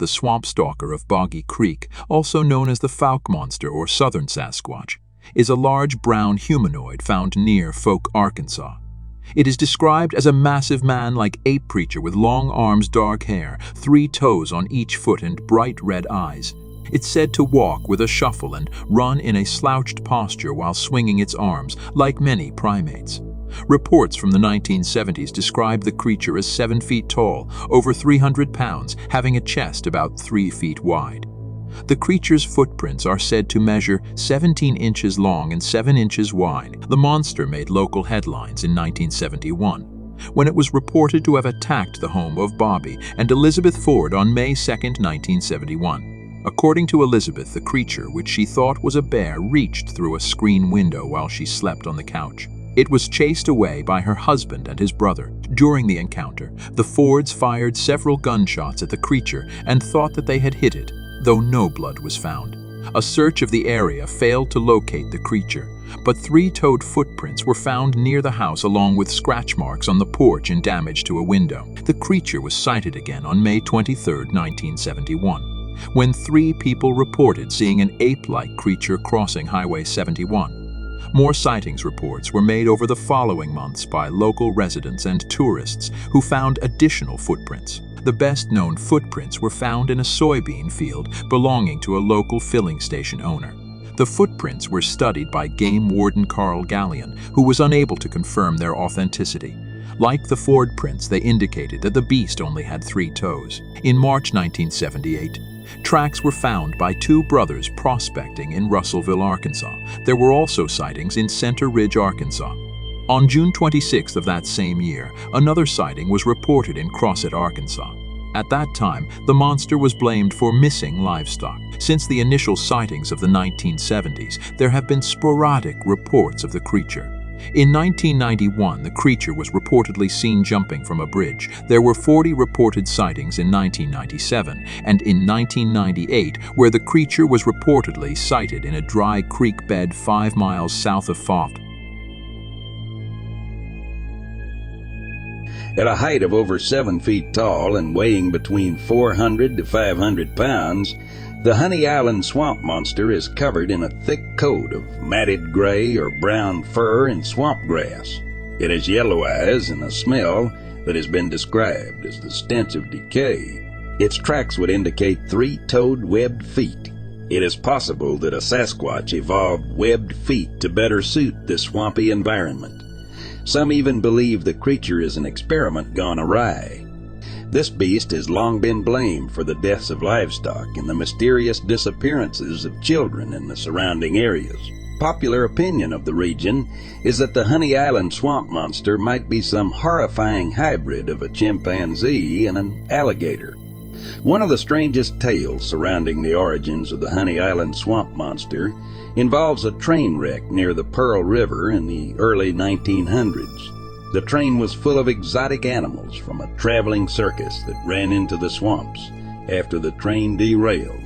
the swamp stalker of Bogy Creek, also known as the Mulan Monster or Southern Sasquatch, is a large brown humanoid found near Folk, Arkansas. It is described as a massive man-like ape creature with long arms, dark hair, 3 toes on each foot, and bright red eyes. It's said to walk with a shuffle and run in a slouched posture while swinging its arms, like many primates. Reports from the 1970s describe the creature as 7 feet tall, over 300 pounds, having a chest about 3 feet wide. The creature's footprints are said to measure 17 inches long and 7 inches wide. The monster made local headlines in 1971, when it was reported to have attacked the home of Bobby and Elizabeth Ford on May 2, 1971. According to Elizabeth, the creature, which she thought was a bear, reached through a screen window while she slept on the couch. It was chased away by her husband and his brother. During the encounter, the Fords fired several gunshots at the creature and thought that they had hit it, though no blood was found. A search of the area failed to locate the creature, but 3-toed footprints were found near the house along with scratch marks on the porch and damage to a window. The creature was sighted again on May 23, 1971, when 3 people reported seeing an ape-like creature crossing Highway 71. More sightings reports were made over the following months by local residents and tourists who found additional footprints. The best-known footprints were found in a soybean field belonging to a local filling station owner. The footprints were studied by game warden Carl Gallion, who was unable to confirm their authenticity. Like the Ford prints, they indicated that the beast only had 3 toes. In March 1978, tracks were found by 2 brothers prospecting in Russellville, Arkansas. There were also sightings in Center Ridge, Arkansas. On June 26th of that same year, another sighting was reported in Crossett, Arkansas. At that time, the monster was blamed for missing livestock. Since the initial sightings of the 1970s, there have been sporadic reports of the creature. In 1991, the creature was reportedly seen jumping from a bridge. There were 40 reported sightings in 1997, and in 1998, where the creature was reportedly sighted in a dry creek bed 5 miles south of Foft. At a height of over 7 feet tall and weighing between 400 to 500 pounds, the Honey Island swamp monster is covered in a thick coat of matted gray or brown fur and swamp grass. It has yellow eyes and a smell that has been described as the stench of decay. Its tracks would indicate 3-toed webbed feet. It is possible that a Sasquatch evolved webbed feet to better suit this swampy environment. Some even believe the creature is an experiment gone awry. This beast has long been blamed for the deaths of livestock and the mysterious disappearances of children in the surrounding areas. Popular opinion of the region is that the Honey Island swamp monster might be some horrifying hybrid of a chimpanzee and an alligator. One of the strangest tales surrounding the origins of the Honey Island swamp monster involves a train wreck near the Pearl River in the early 1900s. The train was full of exotic animals from a traveling circus that ran into the swamps after the train derailed.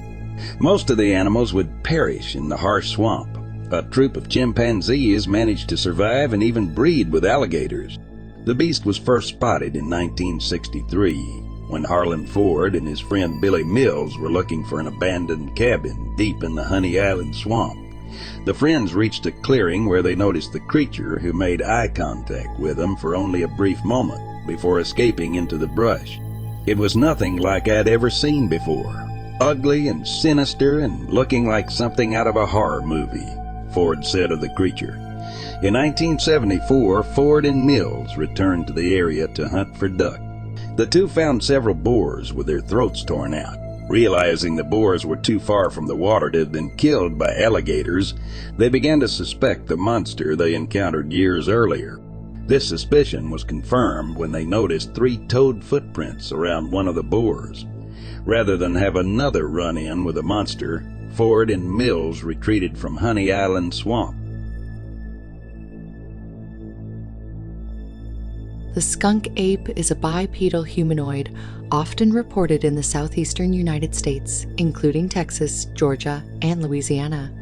Most of the animals would perish in the harsh swamp. A troop of chimpanzees managed to survive and even breed with alligators. The beast was first spotted in 1963, when Harlan Ford and his friend Billy Mills were looking for an abandoned cabin deep in the Honey Island swamp. The friends reached a clearing where they noticed the creature, who made eye contact with them for only a brief moment before escaping into the brush. It was nothing like I'd ever seen before. Ugly and sinister and looking like something out of a horror movie, Ford said of the creature. In 1974, Ford and Mills returned to the area to hunt for duck. The two found several boars with their throats torn out. Realizing the boars were too far from the water to have been killed by alligators, they began to suspect the monster they encountered years earlier. This suspicion was confirmed when they noticed 3-toed footprints around one of the boars. Rather than have another run-in with a monster, Ford and Mills retreated from Honey Island Swamp. The skunk ape is a bipedal humanoid often reported in the southeastern United States, including Texas, Georgia, and Louisiana,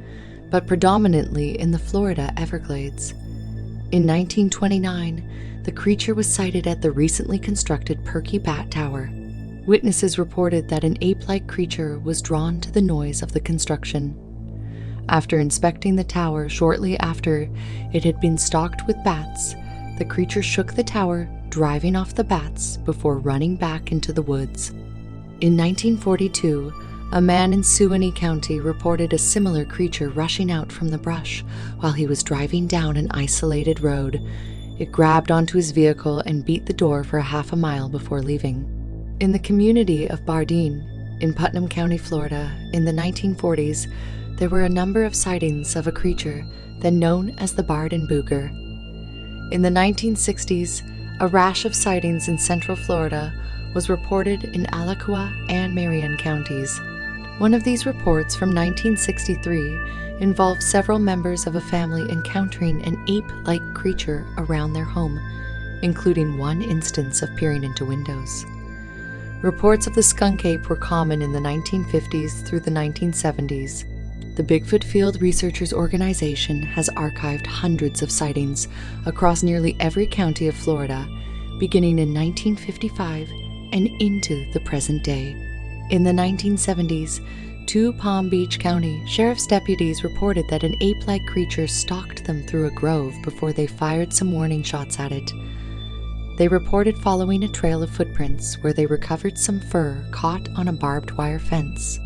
but predominantly in the Florida Everglades. In 1929, the creature was sighted at the recently constructed Perky Bat Tower. Witnesses reported that an ape-like creature was drawn to the noise of the construction. After inspecting the tower shortly after it had been stocked with bats, the creature shook the tower, driving off the bats before running back into the woods. In 1942, a man in Suwannee County reported a similar creature rushing out from the brush while he was driving down an isolated road. It grabbed onto his vehicle and beat the door for half a mile before leaving. In the community of Bardeen, in Putnam County, Florida, in the 1940s, there were a number of sightings of a creature then known as the Bardeen Booger. In the 1960s, a rash of sightings in central Florida was reported in Alachua and Marion counties. One of these reports from 1963 involved several members of a family encountering an ape-like creature around their home, including one instance of peering into windows. Reports of the skunk ape were common in the 1950s through the 1970s. The Bigfoot Field Researchers Organization has archived hundreds of sightings across nearly every county of Florida, beginning in 1955 and into the present day. In the 1970s, 2 Palm Beach County sheriff's deputies reported that an ape-like creature stalked them through a grove before they fired some warning shots at it. They reported following a trail of footprints where they recovered some fur caught on a barbed wire fence.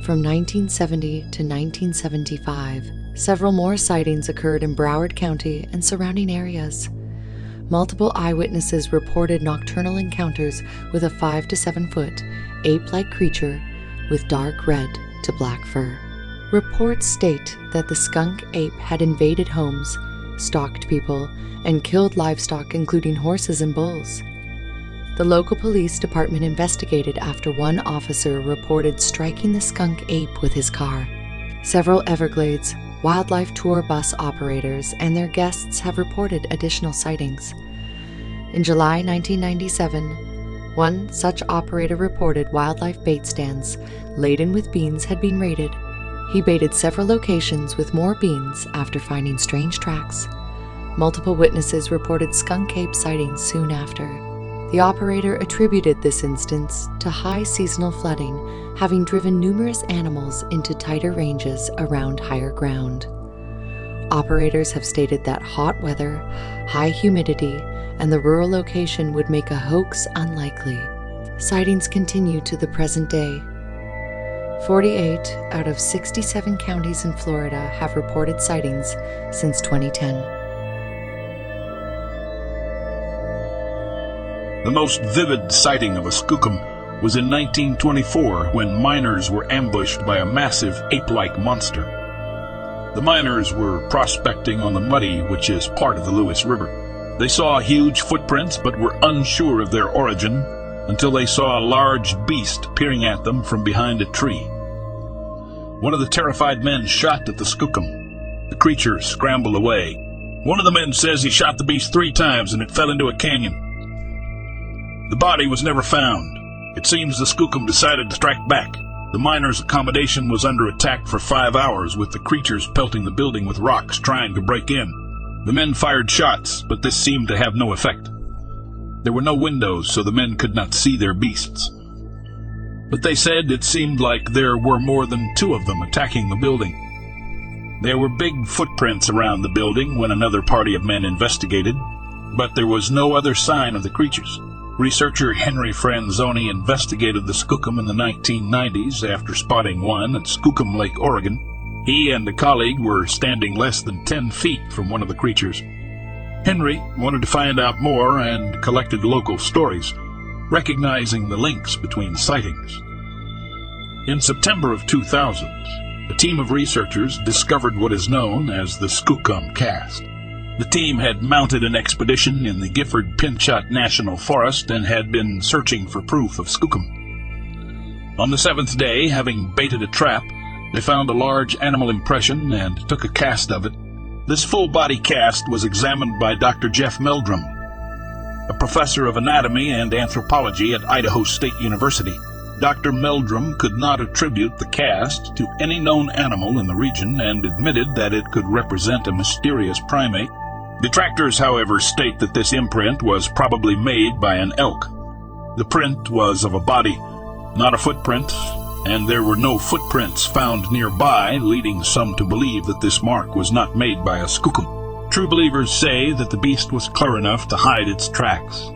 From 1970 to 1975, several more sightings occurred in Broward County and surrounding areas. Multiple eyewitnesses reported nocturnal encounters with a 5 to 7 foot, ape-like creature with dark red to black fur. Reports state that the skunk ape had invaded homes, stalked people, and killed livestock including horses and bulls. The local police department investigated after one officer reported striking the skunk ape with his car. Several Everglades wildlife tour bus operators and their guests have reported additional sightings. In July 1997, one such operator reported wildlife bait stands laden with beans had been raided. He baited several locations with more beans after finding strange tracks. Multiple witnesses reported skunk ape sightings soon after. The operator attributed this instance to high seasonal flooding, having driven numerous animals into tighter ranges around higher ground. Operators have stated that hot weather, high humidity, and the rural location would make a hoax unlikely. Sightings continue to the present day. 48 out of 67 counties in Florida have reported sightings since 2010. The most vivid sighting of a skookum was in 1924 when miners were ambushed by a massive ape-like monster. The miners were prospecting on the Muddy, which is part of the Lewis River. They saw huge footprints but were unsure of their origin until they saw a large beast peering at them from behind a tree. One of the terrified men shot at the skookum. The creature scrambled away. One of the men says he shot the beast 3 times and it fell into a canyon. The body was never found. It seems the skookum decided to strike back. The miners' accommodation was under attack for 5 hours, with the creatures pelting the building with rocks trying to break in. The men fired shots, but this seemed to have no effect. There were no windows, so the men could not see their beasts. But they said it seemed like there were more than 2 of them attacking the building. There were big footprints around the building when another party of men investigated, but there was no other sign of the creatures. Researcher Henry Franzoni investigated the skookum in the 1990s after spotting one at Skookum Lake, Oregon. He and a colleague were standing less than 10 feet from one of the creatures. Henry wanted to find out more and collected local stories, recognizing the links between sightings. In September of 2000, a team of researchers discovered what is known as the Skookum Cast. The team had mounted an expedition in the Gifford-Pinchot National Forest and had been searching for proof of skookum. On the 7th day, having baited a trap, they found a large animal impression and took a cast of it. This full-body cast was examined by Dr. Jeff Meldrum, a professor of anatomy and anthropology at Idaho State University. Dr. Meldrum could not attribute the cast to any known animal in the region and admitted that it could represent a mysterious primate. Detractors, however, state that this imprint was probably made by an elk. The print was of a body not a footprint, and there were no footprints found nearby, leading some to believe that this mark was not made by a Skookum. True believers say that the beast was clever enough to hide its tracks.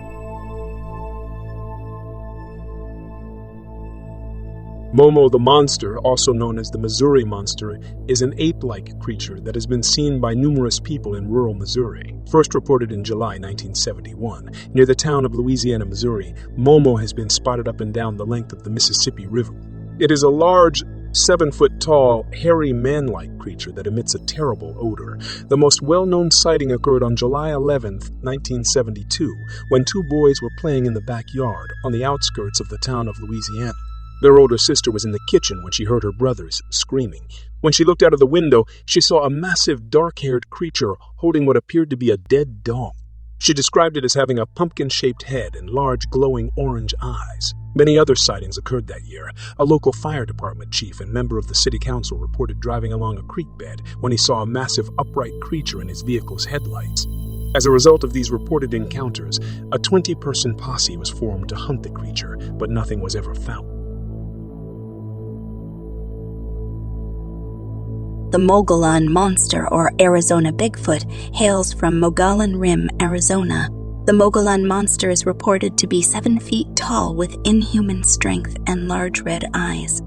Momo the monster, also known as the Missouri monster, is an ape-like creature that has been seen by numerous people in rural Missouri. First reported in July 1971, near the town of Louisiana, Missouri, Momo has been spotted up and down the length of the Mississippi River. It is a large, 7-foot-tall, hairy man-like creature that emits a terrible odor. The most well-known sighting occurred on July 11, 1972, when two boys were playing in the backyard on the outskirts of the town of Louisiana. Their older sister was in the kitchen when she heard her brothers screaming. When she looked out of the window, she saw a massive dark-haired creature holding what appeared to be a dead dog. She described it as having a pumpkin-shaped head and large glowing orange eyes. Many other sightings occurred that year. A local fire department chief and member of the city council reported driving along a creek bed when he saw a massive upright creature in his vehicle's headlights. As a result of these reported encounters, a 20-person posse was formed to hunt the creature, but nothing was ever found. The Mulan Monster, or Arizona Bigfoot, hails from Mogollon Rim, Arizona. The Mulan Monster is reported to be 7 feet tall with inhuman strength and large red eyes.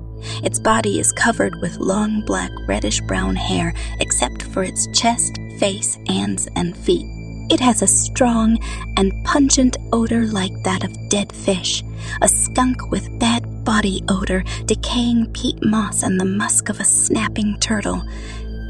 Its body is covered with long black reddish-brown hair except for its chest, face, hands, and feet. It has a strong and pungent odor like that of dead fish, a skunk with bad body odor, decaying peat moss, and the musk of a snapping turtle.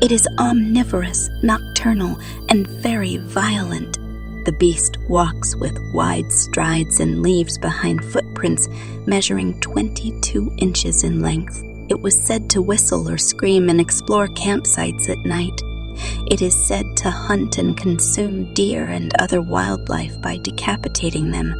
It is omnivorous, nocturnal, and very violent. The beast walks with wide strides and leaves behind footprints measuring 22 inches in length. It was said to whistle or scream and explore campsites at night. It is said to hunt and consume deer and other wildlife by decapitating them.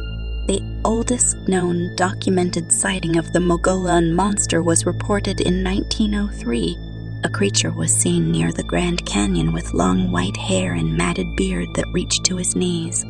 The oldest known documented sighting of the Mulan Monster was reported in 1903. A creature was seen near the Grand Canyon with long white hair and matted beard that reached to his knees.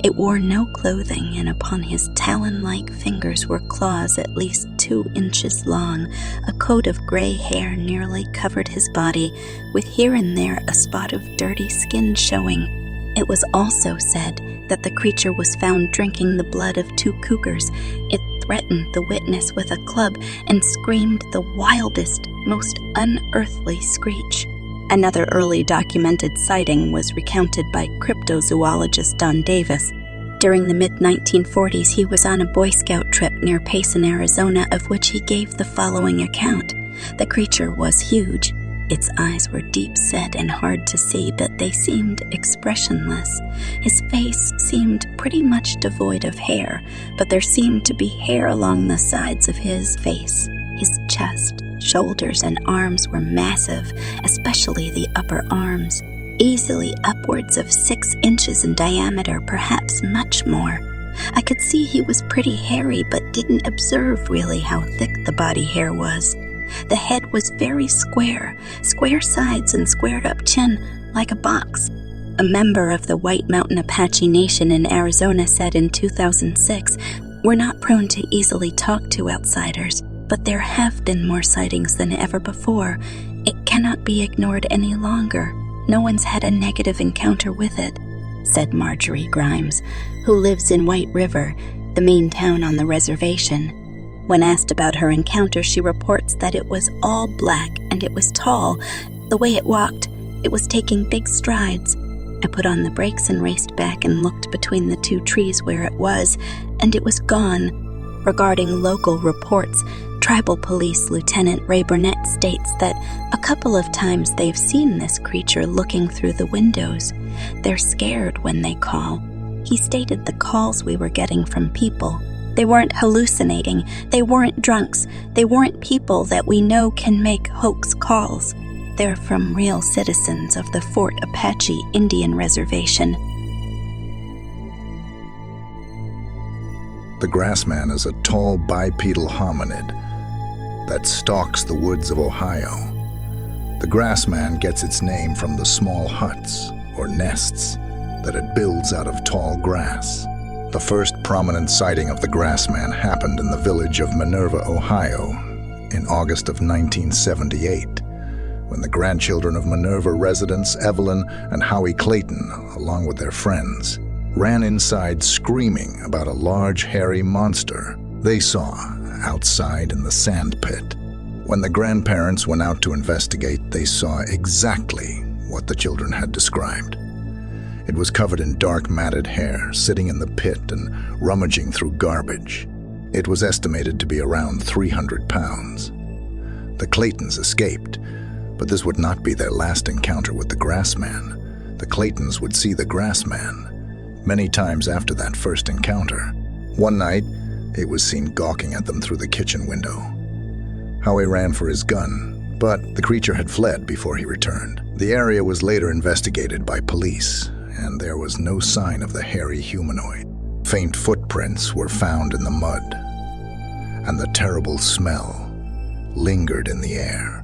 It wore no clothing, and upon his talon-like fingers were claws at least 2 inches long. A coat of gray hair nearly covered his body, with here and there a spot of dirty skin showing. It was also said that the creature was found drinking the blood of 2 cougars. It threatened the witness with a club and screamed the wildest, most unearthly screech. Another early documented sighting was recounted by cryptozoologist Don Davis. During the mid-1940s, he was on a Boy Scout trip near Payson, Arizona, of which he gave the following account. The creature was huge. Its eyes were deep-set and hard to see, but they seemed expressionless. His face seemed pretty much devoid of hair, but there seemed to be hair along the sides of his face. His chest, shoulders, and arms were massive, especially the upper arms, easily upwards of 6 inches in diameter, perhaps much more. I could see he was pretty hairy, but didn't observe really how thick the body hair was. The head was very square sides and squared up chin, like a box. A member of the White Mountain Apache Nation in Arizona said in 2006, "We're not prone to easily talk to outsiders, but there have been more sightings than ever before. It cannot be ignored any longer. No one's had a negative encounter with it," said Marjorie Grimes, who lives in White River, the main town on the reservation. When asked about her encounter, she reports that it was all black and it was tall. The way it walked, it was taking big strides. I put on the brakes and raced back and looked between the 2 trees where it was, and it was gone. Regarding local reports, Tribal Police Lieutenant Ray Burnett states that a couple of times they've seen this creature looking through the windows. They're scared when they call. He stated the calls we were getting from people. They weren't hallucinating, they weren't drunks, they weren't people that we know can make hoax calls. They're from real citizens of the Fort Apache Indian Reservation. The Grassman is a tall bipedal hominid that stalks the woods of Ohio. The Grassman gets its name from the small huts, or nests, that it builds out of tall grass. The first prominent sighting of the Grassman happened in the village of Minerva, Ohio, in August of 1978, when the grandchildren of Minerva residents Evelyn and Howie Clayton, along with their friends, ran inside screaming about a large hairy monster they saw outside in the sand pit. When the grandparents went out to investigate, they saw exactly what the children had described. It was covered in dark matted hair, sitting in the pit and rummaging through garbage. It was estimated to be around 300 pounds. The Claytons escaped, but this would not be their last encounter with the Grassman. The Claytons would see the Grassman many times after that first encounter. One night, it was seen gawking at them through the kitchen window. Howie ran for his gun, but the creature had fled before he returned. The area was later investigated by police, and there was no sign of the hairy humanoid. Faint footprints were found in the mud, and the terrible smell lingered in the air.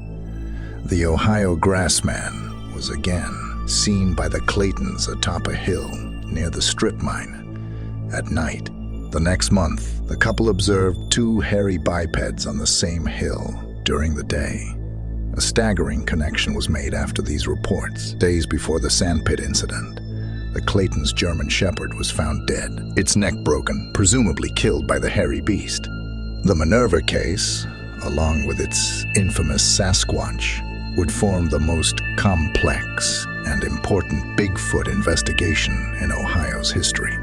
The Ohio Grassman was again seen by the Claytons atop a hill near the strip mine at night. The next month, the couple observed two hairy bipeds on the same hill during the day. A staggering connection was made after these reports. Days before the sandpit incident, the Claytons' German Shepherd was found dead, its neck broken, presumably killed by the hairy beast. The Minerva case, along with its infamous Sasquatch, would form the most complex and important Bigfoot investigation in Ohio's history.